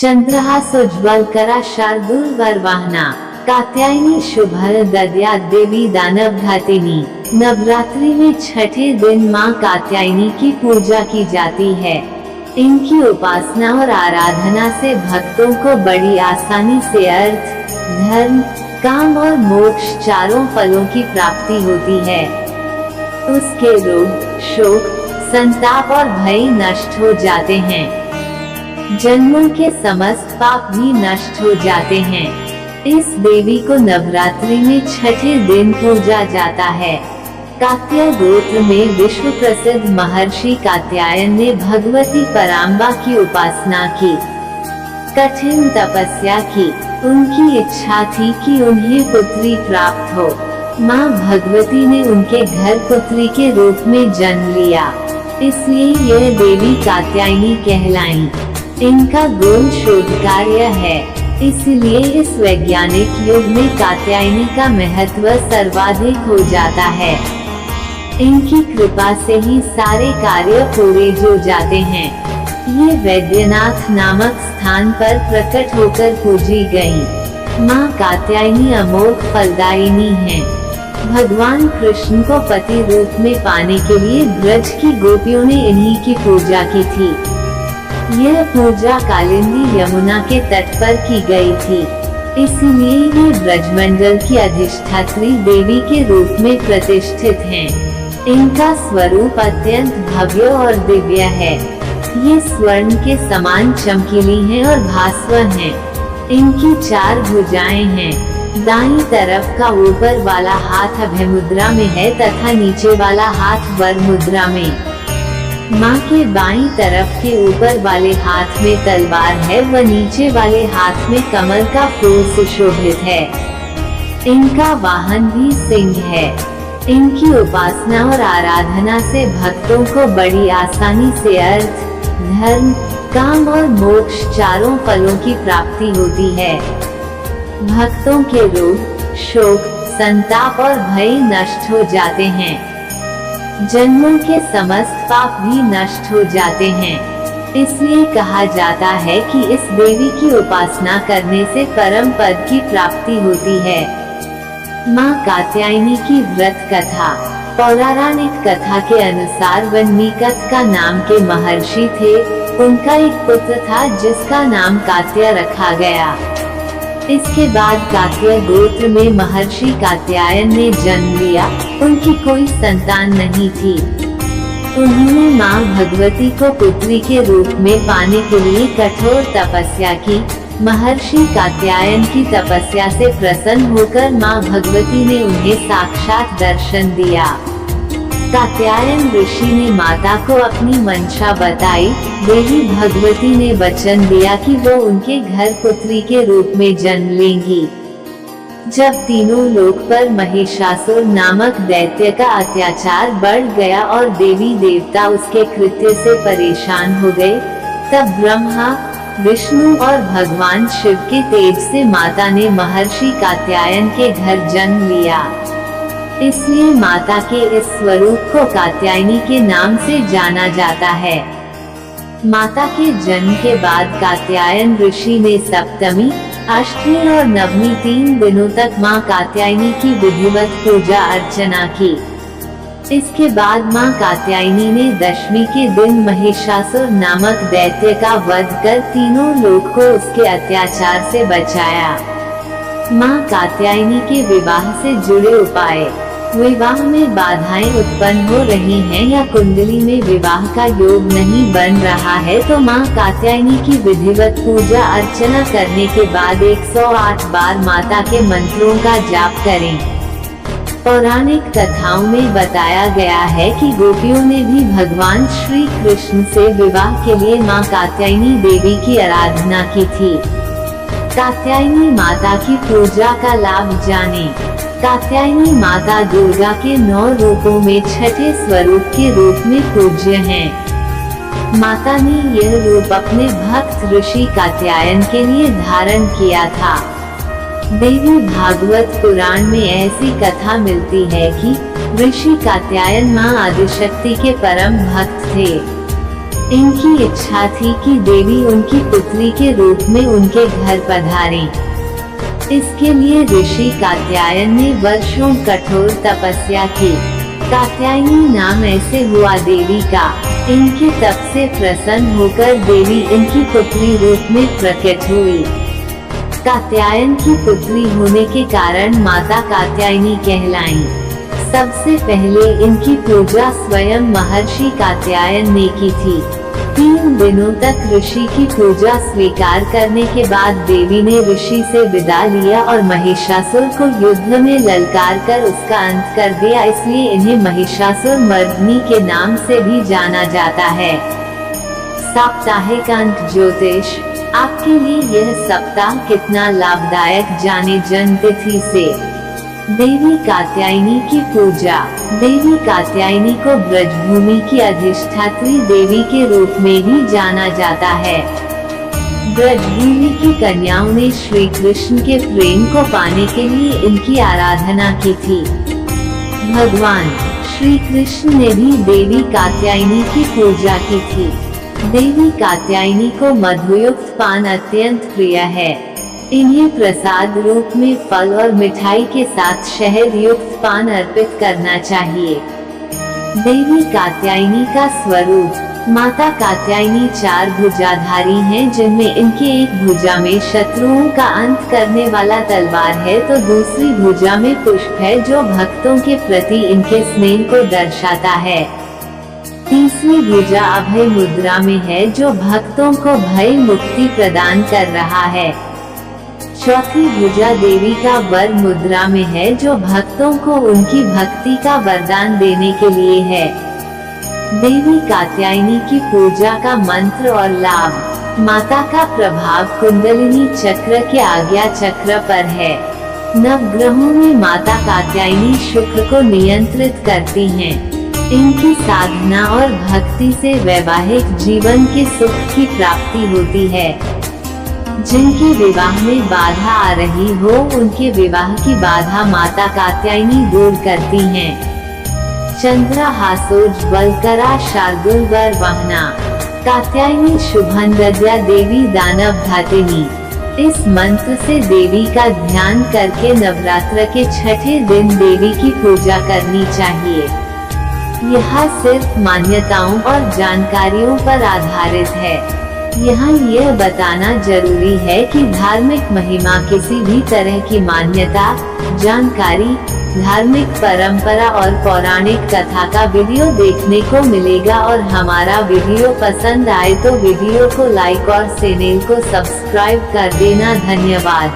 चंद्रहासोज्ज्वलकरा शार्दूलवरवाहना कात्यायनी शुभर दद्या देवी दानवघातिनी। नवरात्रि में छठे दिन मां कात्यायनी की पूजा की जाती है। इनकी उपासना और आराधना से भक्तों को बड़ी आसानी से अर्थ, धर्म, काम और मोक्ष चारों फलों की प्राप्ति होती है। उसके रोग, शोक, संताप और भय नष्ट हो जाते हैं। जन्मों के समस्त पाप भी नष्ट हो जाते हैं। इस देवी को नवरात्रि में छठे दिन पूजा जाता है। कात्याय गोत्र में विश्व प्रसिद्ध महर्षि कात्यायन ने भगवती पराम्बा की उपासना की, कठिन तपस्या की। उनकी इच्छा थी कि उन्हें पुत्री प्राप्त हो। मां भगवती ने उनके घर पुत्री के रूप में जन्म लिया, इसलिए यह देवी कात्यायनी कहलाईं। इनका गुण शोध कार्य है, इसलिए इस वैज्ञानिक युग में कात्यायनी का महत्व सर्वाधिक हो जाता है। इनकी कृपा से ही सारे कार्य पूरे हो जाते हैं। ये वैद्यनाथ नामक स्थान पर प्रकट होकर पूजी गयी। मां कात्यायनी अमोघ फलदायिनी है। भगवान कृष्ण को पति रूप में पाने के लिए ब्रज की गोपियों ने इन्हीं की पूजा की थी। यह पूजा कालिंदी यमुना के तट पर की गई थी, इसलिए ये ब्रजमंडल की अधिष्ठात्री देवी के रूप में प्रतिष्ठित हैं। इनका स्वरूप अत्यंत भव्य और दिव्य है। ये स्वर्ण के समान चमकीली हैं और भास्वर हैं। इनकी 4 भुजाएं हैं। दाईं तरफ का ऊपर वाला हाथ अभय मुद्रा में है तथा नीचे वाला हाथ वर मुद्रा में। मां के बाईं तरफ के ऊपर वाले हाथ में तलवार है व नीचे वाले हाथ में कमल का फूल सुशोभित है। इनका वाहन भी सिंह है। इनकी उपासना और आराधना से भक्तों को बड़ी आसानी से अर्थ, धर्म, काम और मोक्ष चारों फलों की प्राप्ति होती है। भक्तों के रोग, शोक, संताप और भय नष्ट हो जाते हैं। जन्मों के समस्त पाप भी नष्ट हो जाते हैं। इसलिए कहा जाता है कि इस देवी की उपासना करने से परम पद की प्राप्ति होती है। मां कात्यायनी की व्रत कथा। पौराणिक कथा के अनुसार वन्मीकत का नाम के महर्षि थे। उनका एक पुत्र था जिसका नाम कात्य रखा गया। इसके बाद कात्याय गोत्र में महर्षि कात्यायन ने जन्म लिया। उनकी कोई संतान नहीं थी। उन्होंने मां भगवती को पुत्री के रूप में पाने के लिए कठोर तपस्या की। महर्षि कात्यायन की तपस्या से प्रसन्न होकर मां भगवती ने उन्हें साक्षात दर्शन दिया। कात्यायन ऋषि ने माता को अपनी मंशा बताई। देवी भगवती ने वचन दिया कि वो उनके घर पुत्री के रूप में जन्म लेंगी। जब तीनों लोक पर महिषासुर नामक दैत्य का अत्याचार बढ़ गया और देवी देवता उसके कृत्य से परेशान हो गए, तब ब्रह्मा, विष्णु और भगवान शिव के तेज से माता ने महर्षि कात्यायन के घर जन्म लिया। इसलिए माता के इस स्वरूप को कात्यायनी के नाम से जाना जाता है। माता के जन्म के बाद कात्यायन ऋषि ने सप्तमी, अष्टमी और नवमी 3 दिनों तक मां कात्यायनी की विधिवत पूजा अर्चना की। इसके बाद मां कात्यायनी ने दशमी के दिन महिषासुर नामक दैत्य का वध कर तीनों लोक को उसके अत्याचार से बचाया। मां कात्यायनी के विवाह से जुड़े उपाय। विवाह में बाधाएं उत्पन्न हो रही हैं या कुंडली में विवाह का योग नहीं बन रहा है तो मां कात्यायनी की विधिवत पूजा अर्चना करने के बाद 108 बार माता के मंत्रों का जाप करें। पौराणिक कथाओं में बताया गया है कि गोपियों ने भी भगवान श्री कृष्ण से विवाह के लिए मां कात्यायनी देवी की आराधना की थी। कात्यायनी माता की पूजा का लाभ जाने। कात्यायनी माता दुर्गा के 9 रूपों में छठे स्वरूप के रूप में पूज्य हैं। माता ने यह रूप अपने भक्त ऋषि कात्यायन के लिए धारण किया था। देवी भागवत पुराण में ऐसी कथा मिलती है कि ऋषि कात्यायन मां आदिशक्ति के परम भक्त थे। इनकी इच्छा थी कि देवी उनकी पुत्री के रूप में उनके घर पधारें। इसके लिए ऋषि कात्यायन ने वर्षों कठोर तपस्या की। कात्यायनी नाम ऐसे हुआ देवी का। इनके तप से प्रसन्न होकर देवी इनकी पुत्री रूप में प्रकट हुई। कात्यायन की पुत्री होने के कारण माता कात्यायनी कहलाईं। सबसे पहले इनकी पूजा स्वयं महर्षि कात्यायन ने की थी। 3 दिनों तक ऋषि की पूजा स्वीकार करने के बाद देवी ने ऋषि से विदा लिया और महिषासुर को युद्ध में ललकार कर उसका अंत कर दिया, इसलिए इन्हें महिषासुर मर्दिनी के नाम से भी जाना जाता है। साप्ताहिक अंक ज्योतिष। आपके लिए यह सप्ताह कितना लाभदायक जाने जन्म तिथि से। देवी कात्यायनी की पूजा। देवी कात्यायनी को ब्रजभूमि की अधिष्ठात्री देवी के रूप में भी जाना जाता है। ब्रजभूमि की कन्याओं ने श्री कृष्ण के प्रेम को पाने के लिए इनकी आराधना की थी। भगवान श्री कृष्ण ने भी देवी कात्यायनी की पूजा की थी। देवी कात्यायनी को मधुयुक्त पान अत्यंत प्रिय है। इन्हें प्रसाद रूप में फल और मिठाई के साथ शहद युक्त पान अर्पित करना चाहिए। देवी कात्यायनी का स्वरूप। माता कात्यायनी 4 भुजाधारी हैं, जिनमें इनके एक भुजा में शत्रुओं का अंत करने वाला तलवार है तो दूसरी भुजा में पुष्प है जो भक्तों के प्रति इनके स्नेह को दर्शाता है। तीसरी भुजा अभय मुद्रा में है जो भक्तों को भय मुक्ति प्रदान कर रहा है। चौथी भुजा देवी का वर मुद्रा में है जो भक्तों को उनकी भक्ति का वरदान देने के लिए है। देवी कात्यायनी की पूजा का मंत्र और लाभ। माता का प्रभाव कुंडलिनी चक्र के आज्ञा चक्र पर है। नवग्रहों में माता कात्यायनी शुक्र को नियंत्रित करती हैं। इनकी साधना और भक्ति से वैवाहिक जीवन के सुख की प्राप्ति होती है। जिनके विवाह में बाधा आ रही हो उनके विवाह की बाधा माता कात्यायनी दूर करती हैं। चंद्रहासोज्ज्वलकरा शार्दूल वरवाहना। कात्यायनी शुभंदद्या देवी दानव घातिनी। इस मंत्र से देवी का ध्यान करके नवरात्र के छठे दिन देवी की पूजा करनी चाहिए। यह सिर्फ मान्यताओं और जानकारियों पर आधारित है। यहाँ यह बताना जरूरी है कि धार्मिक महिमा किसी भी तरह की मान्यता, जानकारी, धार्मिक परंपरा और पौराणिक कथा का वीडियो देखने को मिलेगा। और हमारा वीडियो पसंद आए तो वीडियो को लाइक और चैनल को सब्सक्राइब कर देना। धन्यवाद।